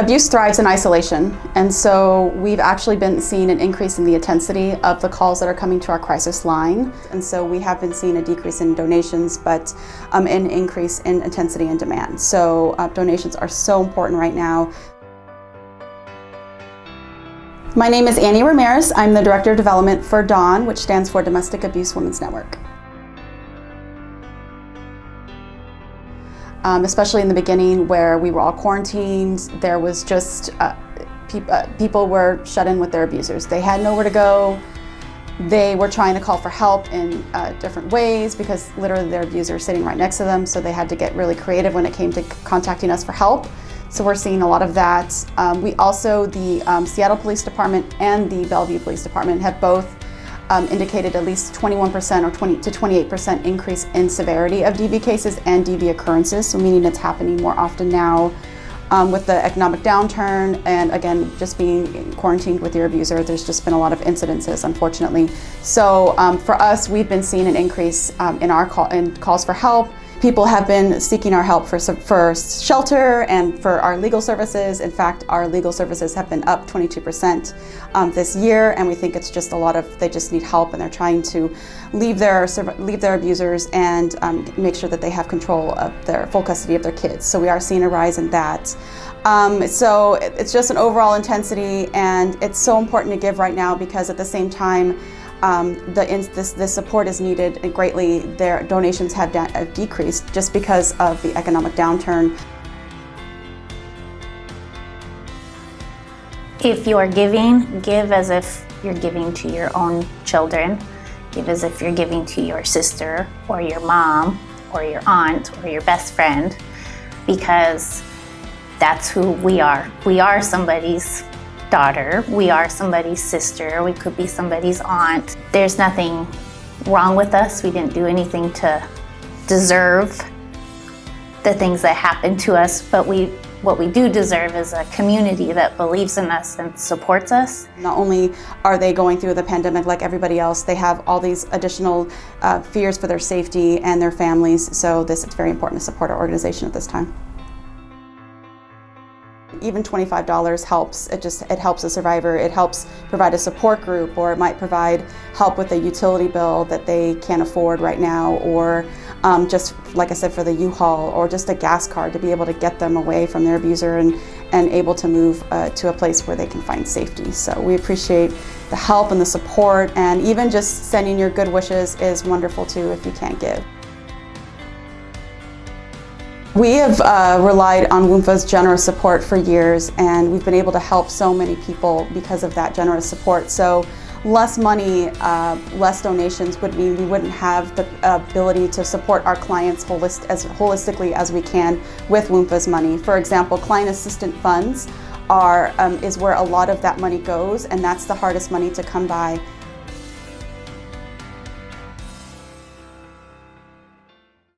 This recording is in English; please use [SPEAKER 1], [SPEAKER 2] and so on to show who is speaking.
[SPEAKER 1] Abuse thrives in isolation, and so we've actually been seeing an increase in the intensity of the calls that are coming to our crisis line. And so we have been seeing a decrease in donations, but an increase in intensity and demand. So donations are so important right now. My name is Annie Ramirez. I'm the Director of Development for DAWN, which stands for Domestic Abuse Women's Network. Especially in the beginning where we were all quarantined, there was just, people were shut in with their abusers. They had nowhere to go. They were trying to call for help in different ways because literally their abuser is sitting right next to them, so they had to get really creative when it came to contacting us for help. So we're seeing a lot of that. We also, the Seattle Police Department and the Bellevue Police Department have both indicated at least 21% or 20 to 28% increase in severity of DV cases and DV occurrences, so meaning it's happening more often now with the economic downturn and again just being quarantined with your abuser. There's just been a lot of incidences, unfortunately. So for us, we've been seeing an increase in calls for help. People have been seeking our help for shelter and for our legal services. In fact, our legal services have been up 22% this year, and we think it's just they just need help, and they're trying to leave their abusers and make sure that they have control of their full custody of their kids. So we are seeing a rise in that. So it's just an overall intensity, and it's so important to give right now because at the same time, the support is needed greatly. Their donations have decreased just because of the economic downturn.
[SPEAKER 2] If you are giving, give as if you're giving to your own children. Give as if you're giving to your sister or your mom or your aunt or your best friend, because that's who we are. We are somebody's daughter, we are somebody's sister, we could be somebody's aunt. There's nothing wrong with us. We didn't do anything to deserve the things that happen to us, but what we do deserve is a community that believes in us and supports us.
[SPEAKER 1] Not only are they going through the pandemic like everybody else, they have all these additional fears for their safety and their families, so it's very important to support our organization at this time. Even $25 helps. It helps a survivor. It helps provide a support group, or it might provide help with a utility bill that they can't afford right now, or just like I said, for the U-Haul, or just a gas card to be able to get them away from their abuser and able to move to a place where they can find safety. So we appreciate the help and the support, and even just sending your good wishes is wonderful too if you can't give. We have relied on WMFHA's generous support for years, and we've been able to help so many people because of that generous support. So less money, less donations would mean we wouldn't have the ability to support our clients as holistically as we can with WMFHA's money. For example, client assistant funds is where a lot of that money goes, and that's the hardest money to come by